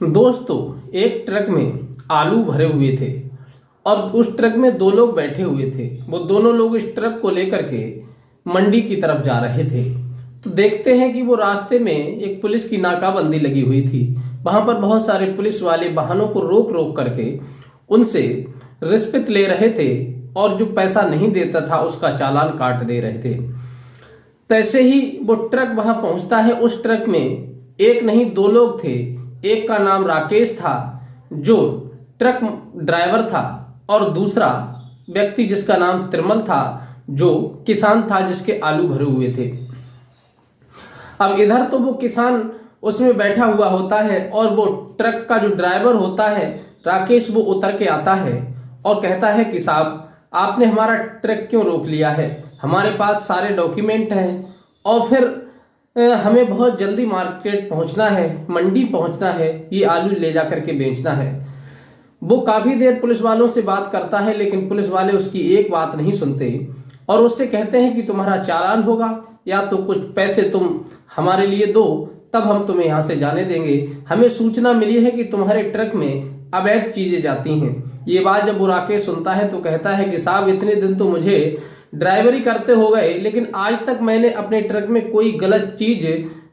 दोस्तों, एक ट्रक में आलू भरे हुए थे और उस ट्रक में दो लोग बैठे हुए थे। वो दोनों लोग इस ट्रक को लेकर के मंडी की तरफ जा रहे थे। तो देखते हैं कि वो रास्ते में एक पुलिस की नाकाबंदी लगी हुई थी। वहां पर बहुत सारे पुलिस वाले वाहनों को रोक रोक करके उनसे रिश्वत ले रहे थे और जो पैसा नहीं देता था उसका चालान काट दे रहे थे। तैसे ही वो ट्रक वहां पहुंचता है। उस ट्रक में एक नहीं दो लोग थे। एक का नाम राकेश था जो ट्रक ड्राइवर था और दूसरा व्यक्ति जिसका नाम तिरमल था जो किसान था जिसके आलू भरे हुए थे। अब इधर तो वो किसान उसमें बैठा हुआ होता है और वो ट्रक का जो ड्राइवर होता है राकेश वो उतर के आता है और कहता है कि साहब आपने हमारा ट्रक क्यों रोक लिया है, हमारे पास सारे डॉक्यूमेंट हैं और फिर हमें बहुत जल्दी मार्केट पहुंचना है, मंडी पहुंचना है, ये आलू ले जा करके बेचना है। वो काफी देर पुलिस वालों से बात करता है लेकिन पुलिस वाले उसकी एक बात नहीं सुनते और उससे कहते हैं कि तुम्हारा चालान होगा या तो कुछ पैसे तुम हमारे लिए दो तब हम तुम्हें यहाँ से जाने देंगे। हमें सूचना मिली है कि तुम्हारे ट्रक में अवैध चीजें जाती हैं। ये बात जब वो राकेश सुनता है तो कहता है कि साहब इतने दिन तो मुझे ड्राइवरी करते हो गए लेकिन आज तक मैंने अपने ट्रक में कोई गलत चीज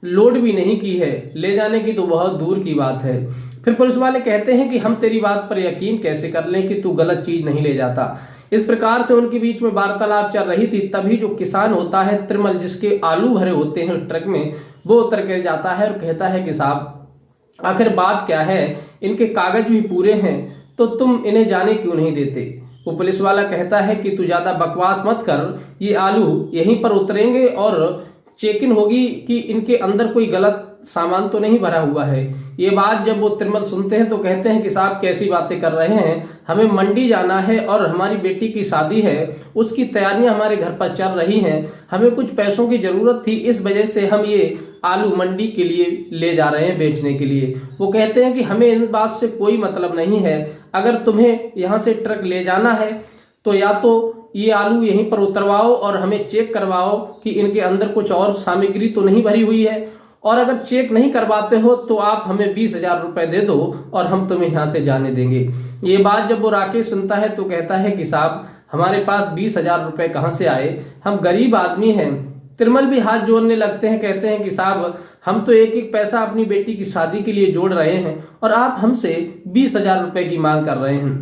लोड भी नहीं की है, ले जाने की तो बहुत दूर की बात है। फिर पुलिस वाले कहते हैं कि हम तेरी बात पर यकीन कैसे कर लें कि तू गलत चीज नहीं ले जाता। इस प्रकार से उनके बीच में वार्तालाप चल रही थी। तभी जो किसान होता है तिरमल जिसके आलू भरे होते हैं उस ट्रक में, वो उतर कर जाता है और कहता है कि साहब आखिर बात क्या है, इनके कागज भी पूरे हैं तो तुम इन्हें जाने क्यों नहीं देते। वो पुलिस वाला कहता है कि तू ज्यादा बकवास मत कर, ये आलू यहीं पर उतरेंगे और चेकिंग होगी कि इनके अंदर कोई गलत सामान तो नहीं भरा हुआ है। ये बात जब वो तिरमल सुनते हैं तो कहते हैं कि साहब कैसी बातें कर रहे हैं, हमें मंडी जाना है और हमारी बेटी की शादी है, उसकी तैयारियां हमारे घर पर चल रही हैं, हमें कुछ पैसों की जरूरत थी, इस वजह से हम ये आलू मंडी के लिए ले जा रहे हैं बेचने के लिए। वो कहते हैं कि हमें इस बात से कोई मतलब नहीं है, अगर तुम्हें यहाँ से ट्रक ले जाना है तो या तो ये आलू यहीं पर उतरवाओ और हमें चेक करवाओ कि इनके अंदर कुछ और सामग्री तो नहीं भरी हुई है, और अगर चेक नहीं करवाते हो तो आप हमें 20,000 रुपए दे दो और हम तुम्हें यहाँ से जाने देंगे। ये बात जब वो राकेश सुनता है तो कहता है कि साहब हमारे पास 20,000 रुपए कहाँ से आए, हम गरीब आदमी हैं। तिरमल भी हाथ जोड़ने लगते हैं, कहते हैं कि साहब हम तो एक एक पैसा अपनी बेटी की शादी के लिए जोड़ रहे हैं और आप हमसे 20,000 रुपए की मांग कर रहे हैं।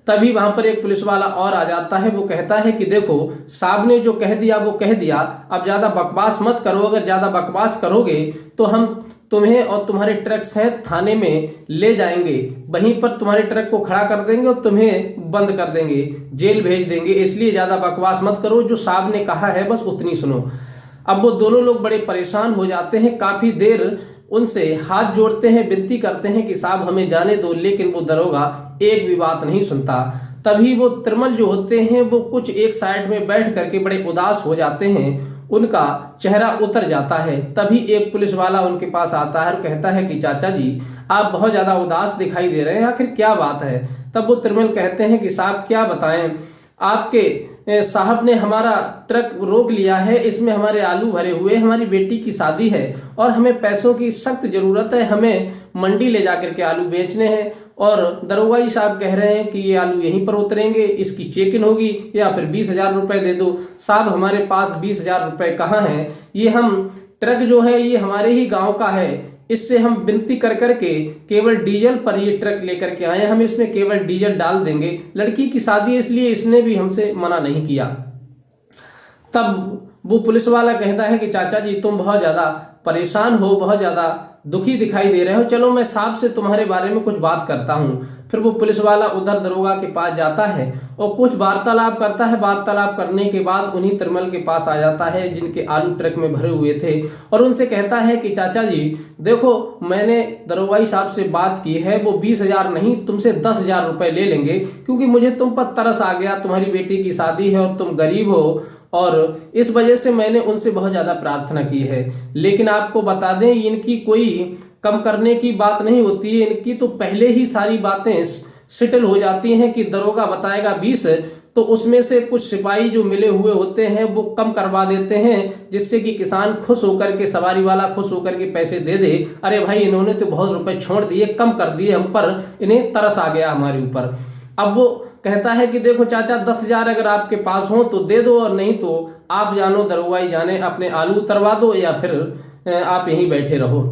तभी वहां पर एक पुलिस वाला और आ जाता है। वो कहता है कि देखो साहब ने जो कह दिया वो कह दिया, अब ज्यादा बकवास मत करो, अगर ज्यादा बकवास करोगे तो हम तुम्हें और तुम्हारे ट्रक सहित थाने में ले जाएंगे, वहीं पर तुम्हारे ट्रक को खड़ा कर देंगे और तुम्हें बंद कर देंगे, जेल भेज देंगे, इसलिए ज्यादा बकवास मत करो, जो साहब ने कहा है बस उतनी सुनो। अब वो दोनों लोग बड़े परेशान हो जाते हैं, काफी देर उनसे हाथ जोड़ते हैं, विनती करते हैं कि साहब हमें जाने दो, लेकिन वो दरोगा एक भी बात नहीं सुनता। तभी वो तिरमल जो होते हैं वो कुछ एक साइड में बैठ करके बड़े उदास हो जाते हैं, उनका चेहरा उतर जाता है। तभी एक पुलिस वाला उनके पास आता है और कहता है कि चाचा जी आप बहुत ज्यादा उदास दिखाई दे रहे हैं, आखिर क्या बात है। तब वो तिरमल कहते हैं कि साहब क्या बताएं, आपके साहब ने हमारा ट्रक रोक लिया है, इसमें हमारे आलू भरे हुए, हमारी बेटी की शादी है और हमें पैसों की सख्त जरूरत है, हमें मंडी ले जाकर के आलू बेचने हैं और दरोगा जी साहब कह रहे हैं कि ये आलू यहीं पर उतरेंगे, इसकी चेकिंग होगी या फिर 20,000 रुपए दे दो। साहब हमारे पास 20,000 रुपए कहाँ हैं, ये हम ट्रक जो है ये हमारे ही गाँव का है, इससे हम विनती कर करके केवल डीजल पर ये ट्रक लेकर के आए, हम इसमें केवल डीजल डाल देंगे, लड़की की शादी है इसलिए इसने भी हमसे मना नहीं किया। तब वो पुलिस वाला कहता है कि चाचा जी तुम बहुत ज्यादा परेशान हो, बहुत ज्यादा दुखी दिखाई दे रहे हो, चलो मैं साहब से तुम्हारे बारे में कुछ बात करता हूँ। फिर वो पुलिस वाला उधर दरोगा के पास जाता है और कुछ वार्तालाप करता है। वार्तालाप करने के बाद उन्हीं तिरमल के पास आ जाता है जिनके आलू ट्रक में भरे हुए थे और उनसे कहता है कि चाचा जी देखो मैंने दरोगाई साहब से बात की है, वो 20,000 नहीं तुमसे 10,000 रुपए ले लेंगे, क्योंकि मुझे तुम पर तरस आ गया, तुम्हारी बेटी की शादी है और तुम गरीब हो और इस वजह से मैंने उनसे बहुत ज्यादा प्रार्थना की है। लेकिन आपको बता दें इनकी कोई कम करने की बात नहीं होती है, इनकी तो पहले ही सारी बातें सेटल हो जाती हैं कि दरोगा बताएगा 20 तो उसमें से कुछ सिपाही जो मिले हुए होते हैं वो कम करवा देते हैं, जिससे कि किसान खुश होकर के, सवारी वाला खुश होकर के पैसे दे दे, अरे भाई इन्होंने तो बहुत रुपए छोड़ दिए, कम कर दिए हम पर, इन्हें तरस आ गया हमारे ऊपर। अब वो कहता है कि देखो चाचा 10,000 अगर आपके पास हो तो दे दो, और नहीं तो आप जानो दरोगाई जाने, अपने आलू उतरवा दो या फिर आप यहीं बैठे रहो।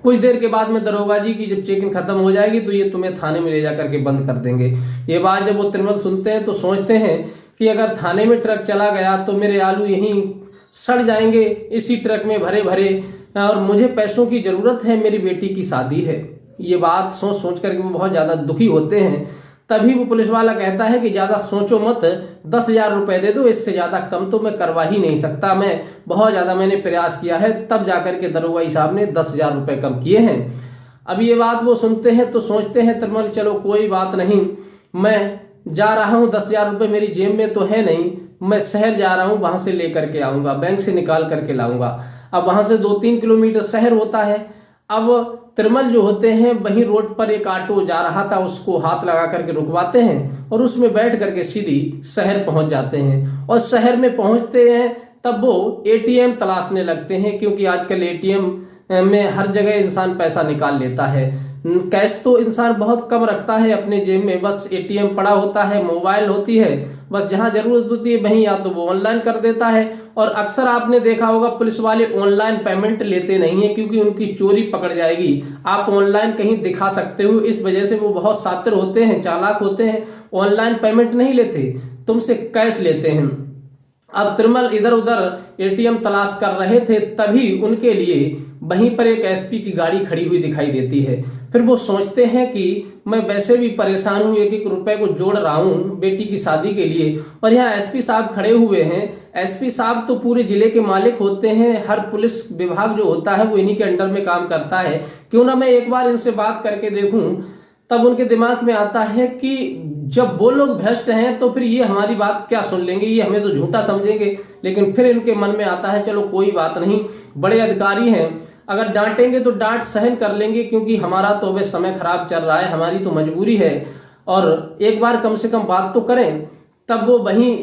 कुछ देर के बाद में दरोगा जी की जब चेकिंग खत्म हो जाएगी तो ये तुम्हें थाने में ले जाकर के बंद कर देंगे। ये बात जब वो तिरमल सुनते हैं तो सोचते हैं कि अगर थाने में ट्रक चला गया तो मेरे आलू यहीं सड़ जाएंगे इसी ट्रक में भरे भरे, और मुझे पैसों की जरूरत है, मेरी बेटी की शादी है। ये बात सोच सोच करके वो बहुत ज्यादा दुखी होते हैं। तभी वो पुलिस वाला कहता है कि ज्यादा सोचो मत, 10,000 रुपए दे दो, इससे ज्यादा कम तो मैं करवा ही नहीं सकता, मैं बहुत ज्यादा मैंने प्रयास किया है, तब जाकर के दरोगाई साहब ने 10,000 रुपए कम किए हैं। अब ये बात वो सुनते हैं तो सोचते हैं तिरमल चलो कोई बात नहीं, मैं जा रहा हूँ, 10,000 रुपए मेरी जेब में तो है नहीं, मैं शहर जा रहा हूँ, वहां से लेकर के आऊंगा, बैंक से निकाल करके लाऊंगा। अब वहां से 2-3 किलोमीटर शहर होता है। अब तिरमल जो होते हैं वहीं रोड पर एक ऑटो जा रहा था, उसको हाथ लगा करके रुकवाते हैं और उसमें बैठ करके सीधी शहर पहुंच जाते हैं। और शहर में पहुंचते हैं तब वो एटीएम तलाशने लगते हैं, क्योंकि आजकल एटीएम में हर जगह इंसान पैसा निकाल लेता है। कैश तो इंसान बहुत कम रखता है अपने जेब में, बस एटीएम पड़ा होता है, मोबाइल होती है, बस जहां जरूरत होती है वहीं या तो वो ऑनलाइन कर देता है। और अक्सर आपने देखा होगा पुलिस वाले ऑनलाइन पेमेंट लेते नहीं है, क्योंकि उनकी चोरी पकड़ जाएगी। आप ऑनलाइन कहीं दिखा सकते हो, इस वजह से वो बहुत शातिर होते हैं, चालाक होते हैं, ऑनलाइन पेमेंट नहीं लेते, तुमसे कैश लेते हैं। अब तिरमल इधर उधर एटीएम तलाश कर रहे थे, तभी उनके लिए वहीं पर एक एसपी की गाड़ी खड़ी हुई दिखाई देती है। फिर वो सोचते हैं कि मैं वैसे भी परेशान हूं, 1-1 रुपए को जोड़ रहा हूं बेटी की शादी के लिए, और यहाँ एसपी साहब खड़े हुए हैं। एसपी साहब तो पूरे जिले के मालिक होते हैं, हर पुलिस विभाग जो होता है वो इन्हीं के अंडर में काम करता है, क्यों ना मैं एक बार इनसे बात करके देखूं। तब उनके दिमाग में आता है कि जब वो लोग भ्रष्ट हैं तो फिर ये हमारी बात क्या सुन लेंगे, ये हमें तो झूठा समझेंगे। लेकिन फिर इनके मन में आता है चलो कोई बात नहीं, बड़े अधिकारी हैं, अगर डांटेंगे तो डांट सहन कर लेंगे, क्योंकि हमारा तो अभी समय खराब चल रहा है, हमारी तो मजबूरी है, और एक बार कम से कम बात तो करें। तब वो वहीं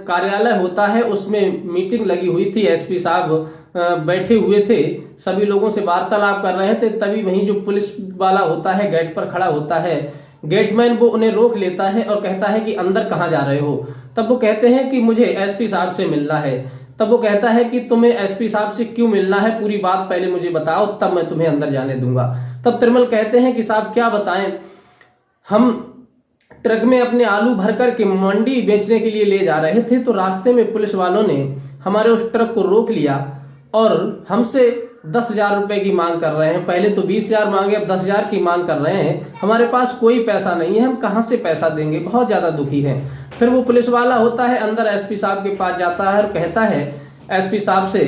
कार्यालय होता है, उसमें मीटिंग लगी हुई थी, एसपी साहब बैठे हुए थे, सभी लोगों से वार्तालाप कर रहे थे। तभी वहीं जो पुलिस वाला होता है गेट पर खड़ा होता है, गेटमैन वो उन्हें रोक लेता है और कहता है कि अंदर कहाँ जा रहे हो। तब वो कहते हैं कि मुझे एसपी साहब से मिलना है। तब वो कहता है कि तुम्हें एसपी साहब से क्यों मिलना है, पूरी बात पहले मुझे बताओ, तब मैं तुम्हें अंदर जाने दूंगा। तब तिरमल कहते हैं कि साहब क्या बताएं, हम ट्रक में अपने आलू भर कर के मंडी बेचने के लिए ले जा रहे थे, तो रास्ते में पुलिस वालों ने हमारे उस ट्रक को रोक लिया और हमसे 10,000 रुपए की मांग कर रहे हैं। पहले तो 20,000 मांगे, अब 10,000 की मांग कर रहे हैं। हमारे पास कोई पैसा नहीं है, हम कहां से पैसा देंगे, बहुत ज्यादा दुखी हैं। फिर वो पुलिस वाला होता है अंदर एसपी साहब के पास जाता है और कहता है एसपी साहब से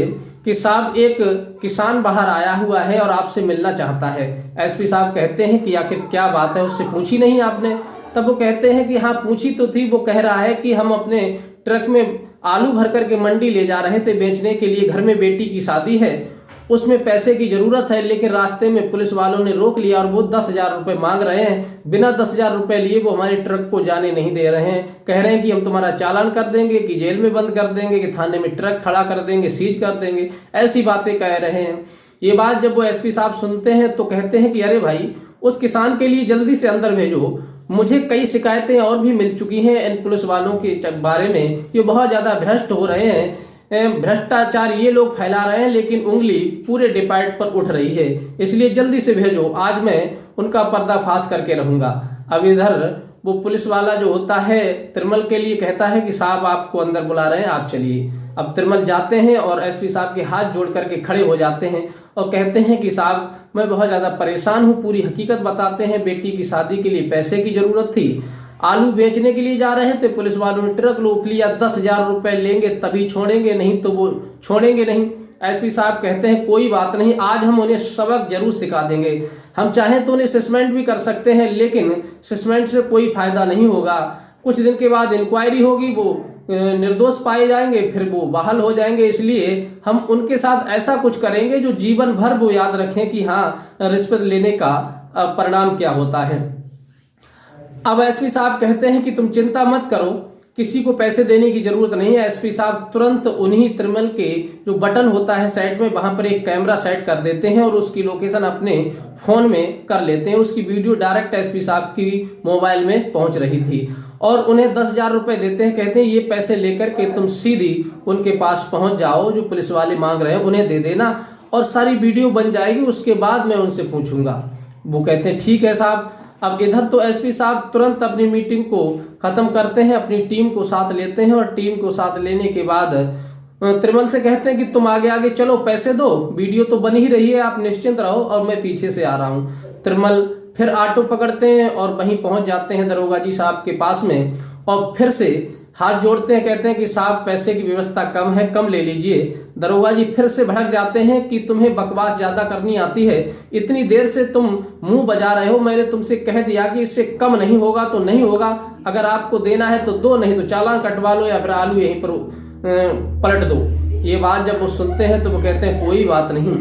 कि साहब एक किसान बाहर आया हुआ है और आपसे मिलना चाहता है। एसपी साहब कहते हैं कि आखिर क्या बात है, उससे पूछी नहीं आपने? तब वो कहते हैं कि हाँ पूछी तो थी, वो कह रहा है कि हम अपने ट्रक में आलू भर करके मंडी ले जा रहे थे बेचने के लिए, घर में बेटी की शादी है, उसमें पैसे की जरूरत है, लेकिन रास्ते में पुलिस वालों ने रोक लिया और वो 10,000 रुपए मांग रहे हैं। बिना 10,000 रुपए लिए वो हमारे ट्रक को जाने नहीं दे रहे हैं, कह रहे हैं कि हम तुम्हारा चालान कर देंगे, कि जेल में बंद कर देंगे, कि थाने में ट्रक खड़ा कर देंगे, सीज कर देंगे, ऐसी बातें कह रहे हैं। ये बात जब वो एसपी साहब सुनते हैं तो कहते हैं कि अरे भाई उस किसान के लिए जल्दी से अंदर भेजो, मुझे कई शिकायतें और भी मिल चुकी हैं इन पुलिस वालों के बारे में, ये बहुत ज्यादा भ्रष्ट हो रहे हैं, भ्रष्टाचार ये लोग फैला रहे हैं, लेकिन उंगली पूरे डिपार्टमेंट पर उठ रही है, इसलिए जल्दी से भेजो, आज मैं उनका पर्दाफाश करके रहूंगा। अब इधर वो पुलिस वाला जो होता है तिरमल के लिए कहता है कि साहब आपको अंदर बुला रहे हैं, आप चलिए। अब तिरमल जाते हैं और एसपी साहब के हाथ जोड़ करके खड़े हो जाते हैं और कहते हैं कि साहब मैं बहुत ज्यादा परेशान हूँ, पूरी हकीकत बताते हैं, बेटी की शादी के लिए पैसे की जरूरत थी, आलू बेचने के लिए जा रहे थे, पुलिस वालों ने ट्रक रोक लिया, 10,000 रुपए लेंगे तभी छोड़ेंगे, नहीं तो वो छोड़ेंगे नहीं। एसपी साहब कहते हैं कोई बात नहीं, आज हम उन्हें सबक जरूर सिखा देंगे, हम चाहें तो उन्हें सस्पेंड भी कर सकते हैं, लेकिन सस्पेंड से कोई फायदा नहीं होगा, कुछ दिन के बाद इंक्वायरी होगी, वो निर्दोष पाए जाएंगे, फिर वो बहाल हो जाएंगे, इसलिए हम उनके साथ ऐसा कुछ करेंगे जो जीवन भर वो याद रखें कि हाँ रिश्वत लेने का परिणाम क्या होता है। अब एसपी साहब कहते हैं कि तुम चिंता मत करो, किसी को पैसे देने की जरूरत नहीं है। एसपी साहब तुरंत उन्हीं त्रिमल के जो बटन होता है साइड में, वहां पर एक कैमरा सेट कर देते हैं और उसकी लोकेशन अपने फोन में कर लेते हैं। उसकी वीडियो डायरेक्ट एसपी साहब की मोबाइल में पहुंच रही थी और उन्हें 10,000 रुपए देते हैं। कहते हैं ये पैसे लेकर के तुम सीधी उनके पास पहुंच जाओ, जो पुलिस वाले मांग रहे हैं उन्हें दे देना और सारी वीडियो बन जाएगी, उसके बाद मैं उनसे पूछूंगा। वो कहते हैं ठीक है साहब। अब इधर तो एसपी साहब तुरंत अपनी मीटिंग को खत्म करते हैं, अपनी टीम को साथ लेते हैं और टीम को साथ लेने के बाद त्रिमल से कहते हैं कि तुम आगे आगे चलो, पैसे दो, वीडियो तो बन ही रही है, आप निश्चिंत रहो और मैं पीछे से आ रहा हूं। त्रिमल फिर ऑटो पकड़ते हैं और वहीं पहुंच जाते हैं दरोगा जी साहब के पास में और फिर से हाथ जोड़ते हैं, कहते हैं कि साहब पैसे की व्यवस्था कम है, कम ले लीजिए। दरोगा जी फिर से भड़क जाते हैं कि तुम्हें बकवास ज्यादा करनी आती है, इतनी देर से तुम मुंह बजा रहे हो, मैंने तुमसे कह दिया कि इससे कम नहीं होगा तो नहीं होगा, अगर आपको देना है तो दो, नहीं तो चालान कटवा लो या फिर आलू यहीं पर पलट दो। ये बात जब वो सुनते हैं तो वो कहते हैं कोई बात नहीं।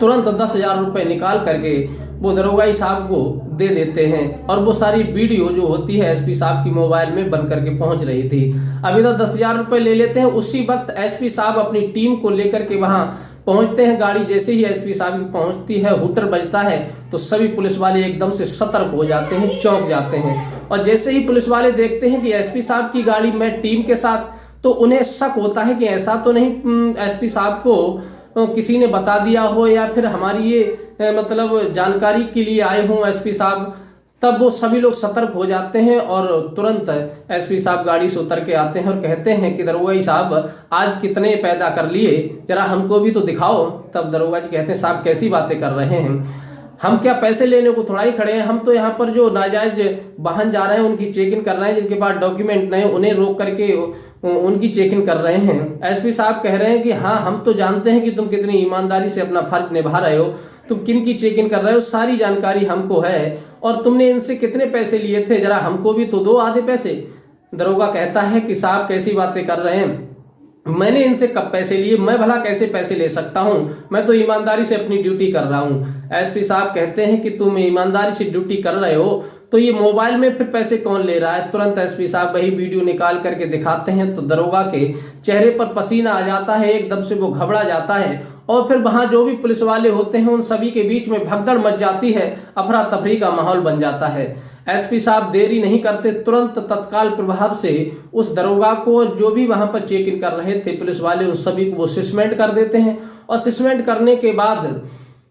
तुरंत 10,000 रुपए निकाल करके वो दरोगाई साहब को दे देते हैं और वो सारी वीडियो जो होती है एसपी साहब की मोबाइल में बन करके पहुंच रही थी। अभी तो 10,000 रुपए ले लेते हैं। उसी वक्त एसपी साहब अपनी टीम को लेकर के वहां पहुंचते हैं। गाड़ी जैसे ही एसपी साहब की पहुंचती है, हुटर बजता है तो सभी पुलिस वाले एकदम से सतर्क हो जाते हैं, चौंक जाते हैं। और जैसे ही पुलिस वाले देखते हैं कि एसपी साहब की गाड़ी में टीम के साथ, तो उन्हें शक होता है कि ऐसा तो नहीं एसपी साहब को किसी ने बता दिया हो या फिर हमारी ये मतलब जानकारी के लिए आए हों एसपी साहब। तब वो सभी लोग सतर्क हो जाते हैं और तुरंत एसपी साहब गाड़ी से उतर के आते हैं और कहते हैं कि दरोगा साहब आज कितने पैदा कर लिए, जरा हमको भी तो दिखाओ। तब दरोगा जी कहते हैं साहब कैसी बातें कर रहे हैं, हम क्या पैसे लेने को थोड़ा ही खड़े हैं, हम तो यहाँ पर जो नाजायज वाहन जा रहे हैं उनकी चेकिंग कर रहे हैं, जिनके पास डॉक्यूमेंट नहीं उन्हें रोक करके उनकी चेकिंग कर रहे हैं। एसपी साहब कह रहे हैं कि हाँ हम तो जानते हैं कि तुम कितनी ईमानदारी से अपना फर्ज निभा रहे हो, तुम किन की चेकिंग कर रहे हो सारी जानकारी हमको है, और तुमने इनसे कितने पैसे लिए थे, जरा हमको भी तो दो आधे पैसे। दरोगा कहता है कि साहब कैसी बातें कर रहे हैं, मैंने इनसे कब पैसे लिए, मैं भला कैसे पैसे ले सकता हूं, मैं तो ईमानदारी से अपनी ड्यूटी कर रहा हूं। एसपी साहब कहते हैं कि तुम ईमानदारी से ड्यूटी कर रहे हो तो ये मोबाइल में फिर पैसे कौन ले रहा है। तुरंत एसपी साहब वही वीडियो निकाल करके दिखाते हैं तो दरोगा के चेहरे पर पसीना आ जाता है, एकदम से वो घबरा जाता है और फिर वहां जो भी पुलिस वाले होते हैं उन सभी के बीच में भगदड़ मच जाती है, अफरा तफरी का माहौल बन जाता है। एसपी साहब देरी नहीं करते, तुरंत तत्काल प्रभाव से उस दरोगा को और जो भी वहां पर चेक इन कर रहे थे पुलिस वाले उन सभी को वो सस्पेंड कर देते हैं और सस्पेंड करने के बाद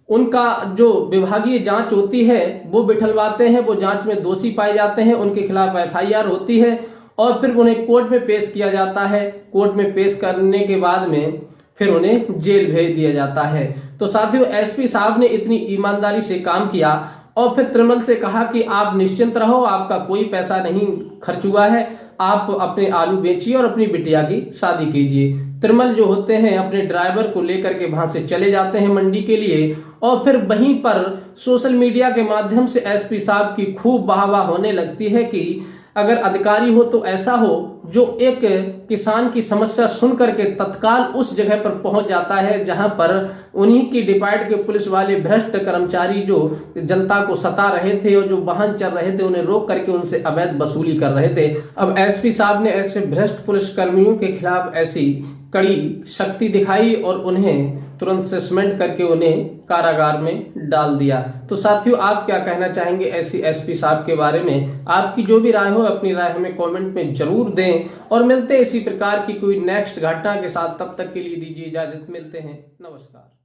उनका जो विभागीय जांच होती है वो बिठलवाते हैं। वो जांच में दोषी पाए जाते हैं, उनके खिलाफ एफआईआर होती है और फिर उन्हें कोर्ट में पेश किया जाता है। कोर्ट में पेश करने के बाद में फिर उन्हें जेल भेज दिया जाता है। तो साथियों एसपी साहब ने इतनी ईमानदारी से काम किया और फिर त्रिमल से कहा कि आप निश्चिंत रहो, आपका कोई पैसा नहीं खर्च हुआ है, आप अपने आलू बेचिए और अपनी बिटिया की शादी कीजिए। त्रिमल जो होते हैं अपने ड्राइवर को लेकर के वहां से चले जाते हैं मंडी के लिए और फिर वहीं पर सोशल मीडिया के माध्यम से एसपी साहब की खूब वाहवाह होने लगती है कि अगर अधिकारी हो तो ऐसा हो जो एक किसान की समस्या सुन करके तत्काल उस जगह पर पहुंच जाता है जहां पर उन्हीं की डिपार्ट के पुलिस वाले भ्रष्ट कर्मचारी जो जनता को सता रहे थे और जो वाहन चल रहे थे उन्हें रोक करके उनसे अवैध वसूली कर रहे थे। अब एसपी साहब ने ऐसे भ्रष्ट पुलिस कर्मियों के खिलाफ ऐसी कड़ी शक्ति दिखाई और उन्हें तुरंत सस्पेंड करके उन्हें कारागार में डाल दिया। तो साथियों आप क्या कहना चाहेंगे ऐसी एसपी साहब के बारे में? आपकी जो भी राय हो अपनी राय हमें कमेंट में जरूर दें और मिलते हैं इसी प्रकार की कोई नेक्स्ट घटना के साथ। तब तक के लिए दीजिए इजाजत, मिलते हैं, नमस्कार।